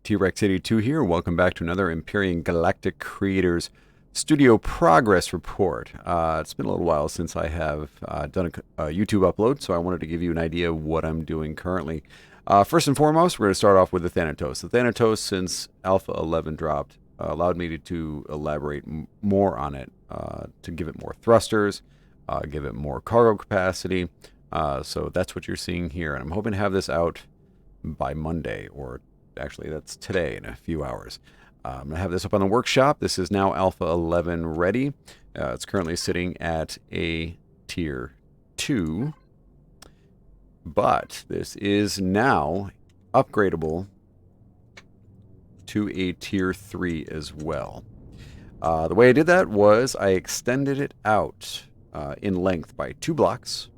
T-Rex82 here. Welcome back to another Empyrion Galactic Creators Studio Progress Report. It's been a little while since I have done a YouTube upload, so I wanted to give you an idea of what I'm doing currently. First and foremost, we're going to start off with the Thanatos. The Thanatos, since Alpha 11 dropped, allowed me to elaborate more on it, to give it more thrusters, give it more cargo capacity. So that's what you're seeing here, and I'm hoping to have this out by Monday, or actually that's today in a few hours. I'm going to have this up on the workshop. This is now Alpha 11 ready. It's currently sitting at a tier 2, but this is now upgradable to a tier 3 as well. The way I did that was I extended it out in length by 2 blocks.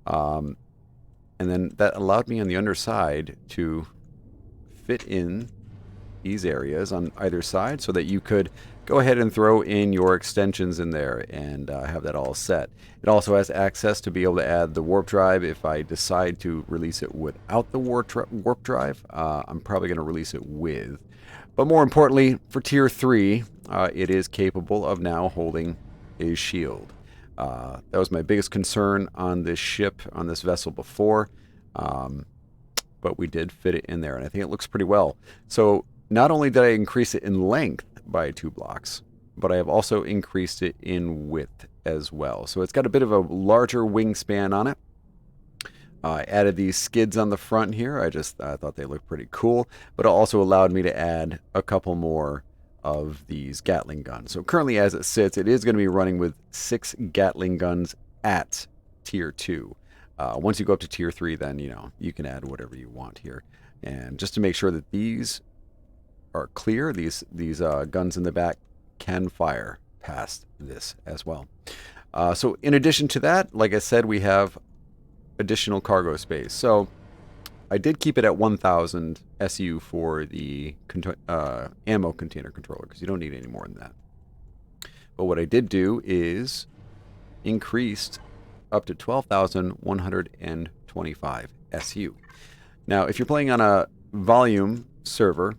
And then that allowed me on the underside to fit in these areas on either side so that you could go ahead and throw in your extensions in there and have that all set. It also has access to be able to add the warp drive if I decide to release it without the warp drive. I'm probably going to release it with. But more importantly, for tier 3, it is capable of now holding a shield. That was my biggest concern on this ship, on this vessel before. But we did fit it in there, and I think it looks pretty well. So not only did I increase it in length by 2 blocks, but I have also increased it in width as well. So it's got a bit of a larger wingspan on it. I added these skids on the front here. I thought they looked pretty cool, but it also allowed me to add a couple more of these Gatling guns. So currently as it sits, it is going to be running with 6 Gatling guns at tier 2. Once you go up to tier 3, then, you can add whatever you want here. And just to make sure that these are clear, these guns in the back can fire past this as well. So in addition to that, like I said, we have additional cargo space. So I did keep it at 1,000 SU for the ammo container controller, because you don't need any more than that. But what I did do is increased up to 12,125 SU. Now, if you're playing on a volume server,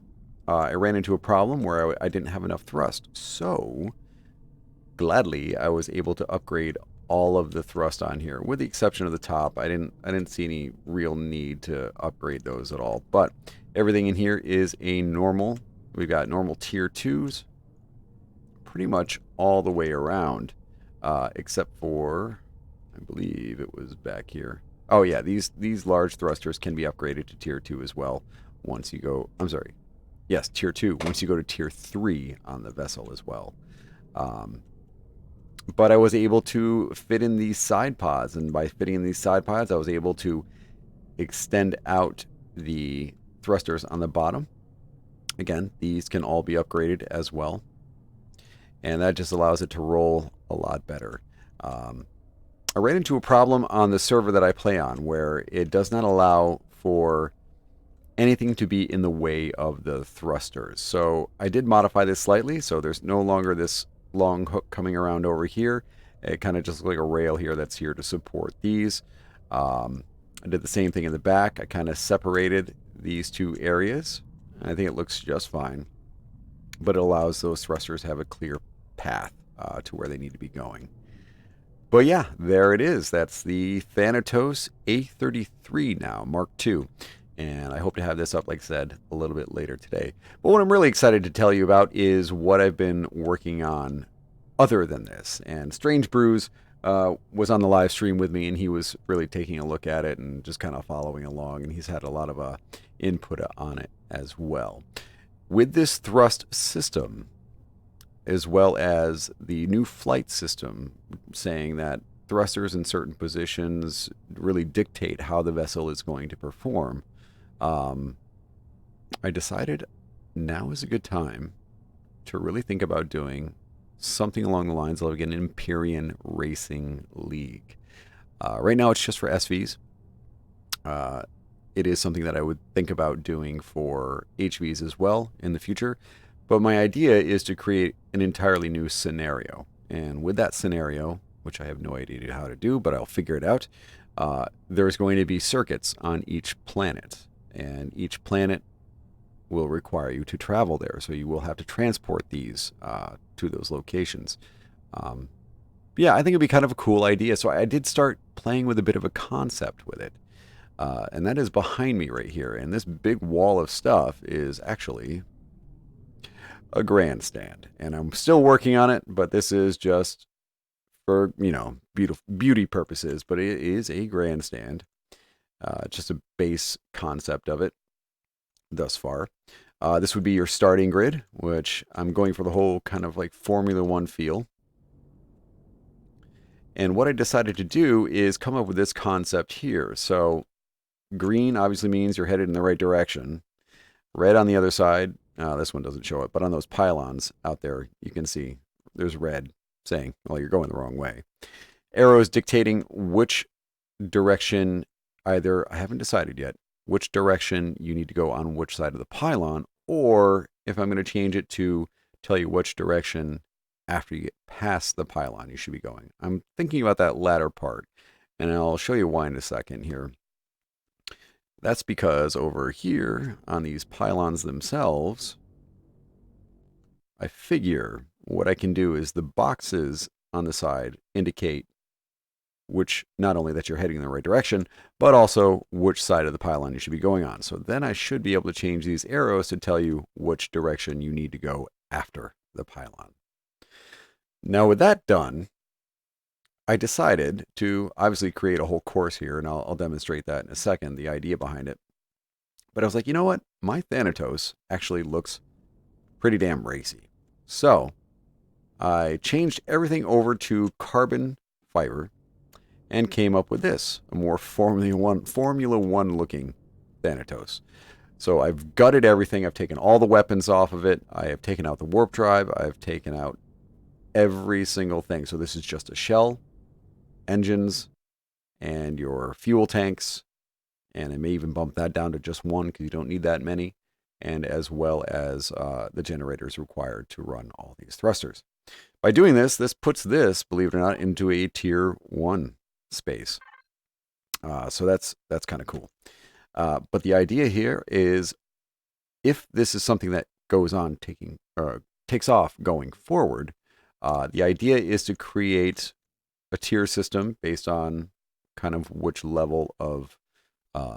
I ran into a problem where I didn't have enough thrust. So, gladly, I was able to upgrade all of the thrust on here, with the exception of the top. I didn't see any real need to upgrade those at all. But everything in here is a normal. We've got normal tier 2s pretty much all the way around, except for, I believe it was back here. Oh yeah, these large thrusters can be upgraded to tier 2 as well once you go, I'm sorry, yes, tier 2, once you go to tier 3 on the vessel as well. But I was able to fit in these side pods, and by fitting in these side pods, I was able to extend out the thrusters on the bottom. Again, these can all be upgraded as well, and that just allows it to roll a lot better. I ran into a problem on the server that I play on where it does not allow for anything to be in the way of the thrusters. So I did modify this slightly, so there's no longer this long hook coming around over here. It kind of just looks like a rail here that's here to support these. I did the same thing in the back. I kind of separated these 2 areas. I think it looks just fine, but it allows those thrusters to have a clear path to where they need to be going. But yeah, there it is. That's the Thanatos A33 now, Mark II. And I hope to have this up, like I said, a little bit later today. But what I'm really excited to tell you about is what I've been working on other than this. And Strange Brews was on the live stream with me, and he was really taking a look at it and just kind of following along. And he's had a lot of input on it as well. With this thrust system, as well as the new flight system saying that thrusters in certain positions really dictate how the vessel is going to perform, I decided now is a good time to really think about doing something along the lines of an Empyrion Racing League. Right now it's just for SVs. It is something that I would think about doing for HVs as well in the future. But my idea is to create an entirely new scenario. And with that scenario, which I have no idea how to do, but I'll figure it out, there's going to be circuits on each planet. And each planet will require you to travel there. So you will have to transport these to those locations. Yeah, I think it'd be kind of a cool idea. So I did start playing with a bit of a concept with it. And that is behind me right here. And this big wall of stuff is actually a grandstand. And I'm still working on it, but this is just for, beauty purposes. But it is a grandstand. Just a base concept of it thus far. This would be your starting grid, which I'm going for the whole kind of like Formula One feel. And what I decided to do is come up with this concept here. So green obviously means you're headed in the right direction. Red on the other side, this one doesn't show it, but on those pylons out there, you can see there's red saying, well, you're going the wrong way. Arrows dictating which direction, either, I haven't decided yet, which direction you need to go on which side of the pylon, or if I'm going to change it to tell you which direction after you get past the pylon you should be going. I'm thinking about that latter part, and I'll show you why in a second here. That's because over here on these pylons themselves, I figure what I can do is the boxes on the side indicate which, not only that you're heading in the right direction, but also which side of the pylon you should be going on. So then I should be able to change these arrows to tell you which direction you need to go after the pylon. Now with that done, I decided to obviously create a whole course here, and I'll demonstrate that in a second, the idea behind it. But I was like, you know what? My Thanatos actually looks pretty damn racy. So I changed everything over to carbon fiber and came up with this, a more Formula One looking Thanatos. So I've gutted everything. I've taken all the weapons off of it. I have taken out the warp drive. I've taken out every single thing. So this is just a shell, engines, and your fuel tanks. And I may even bump that down to just one because you don't need that many. And as well as the generators required to run all these thrusters. By doing this, this puts this, believe it or not, into a tier 1 space. So that's kind of cool. But the idea here is if this is something that goes on takes off going forward, the idea is to create a tier system based on kind of which level of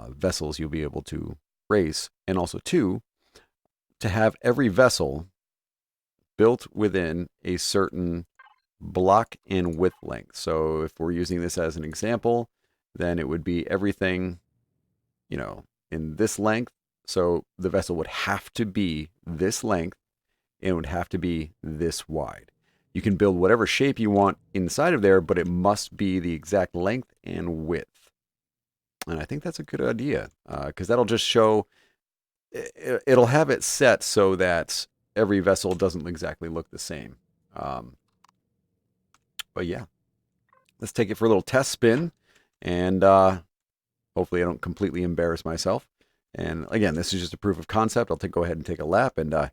vessels you'll be able to race, and also to have every vessel built within a certain block and width length. So if we're using this as an example, then it would be everything, in this length. So the vessel would have to be this length and it would have to be this wide. You can build whatever shape you want inside of there, but it must be the exact length and width. And I think that's a good idea because that'll just show, it'll have it set so that every vessel doesn't exactly look the same. But yeah, let's take it for a little test spin, and hopefully I don't completely embarrass myself. And again, this is just a proof of concept. I'll go ahead and take a lap, and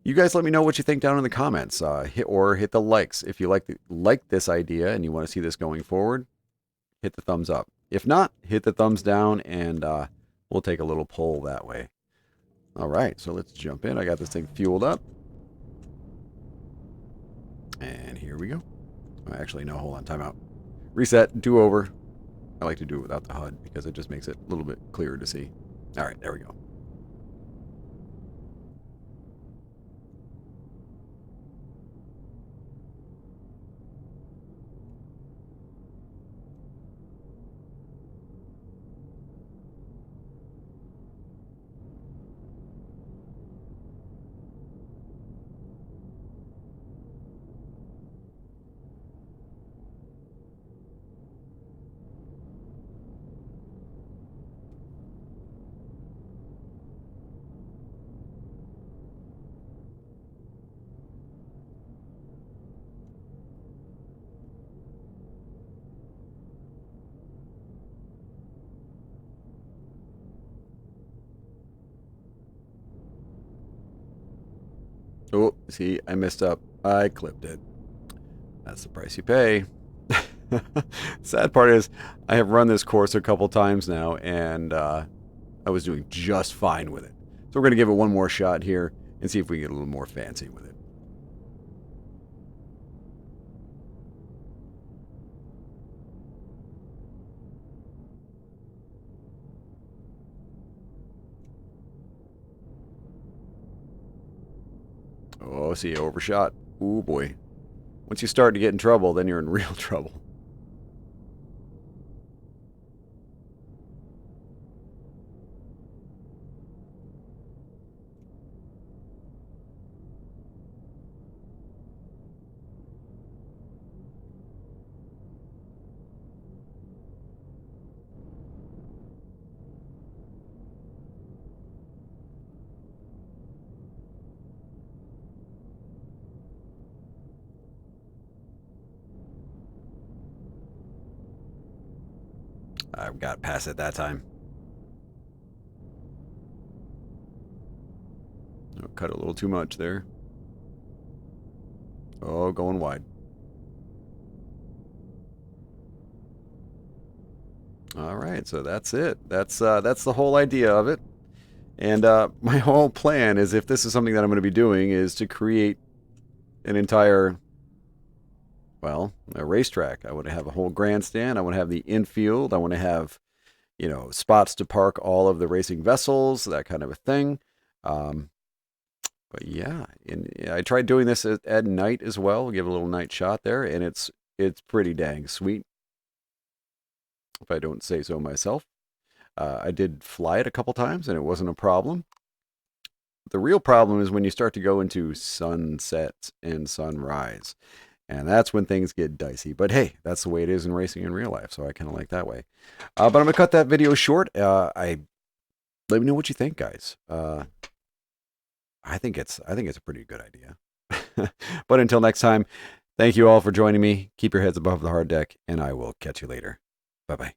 you guys let me know what you think down in the comments. Hit the likes if you like this idea and you want to see this going forward. Hit the thumbs up. If not, hit the thumbs down, and we'll take a little poll that way. All right, so let's jump in. I got this thing fueled up. And here we go. Actually, no, hold on, timeout. Reset, do over. I like to do it without the HUD because it just makes it a little bit clearer to see. All right, there we go. Oh, see, I messed up. I clipped it. That's the price you pay. Sad part is, I have run this course a couple times now, and I was doing just fine with it. So we're going to give it one more shot here and see if we get a little more fancy with it. Oh, see, overshot. Ooh, boy. Once you start to get in trouble, then you're in real trouble. I got past it that time. Oh, cut a little too much there. Oh, going wide. All right, so that's it. That's the whole idea of it. And my whole plan is, if this is something that I'm going to be doing, is to create an entire, well, a racetrack. I want to have a whole grandstand. I want to have the infield. I want to have, spots to park all of the racing vessels, that kind of a thing. But yeah, I tried doing this at night as well. Give a little night shot there, and it's pretty dang sweet, if I don't say so myself. I did fly it a couple times, and it wasn't a problem. The real problem is when you start to go into sunset and sunrise. And that's when things get dicey. But hey, that's the way it is in racing in real life, so I kind of like that way. But I'm going to cut that video short. Let me know what you think, guys. I think it's a pretty good idea. But until next time, thank you all for joining me. Keep your heads above the hard deck, and I will catch you later. Bye-bye.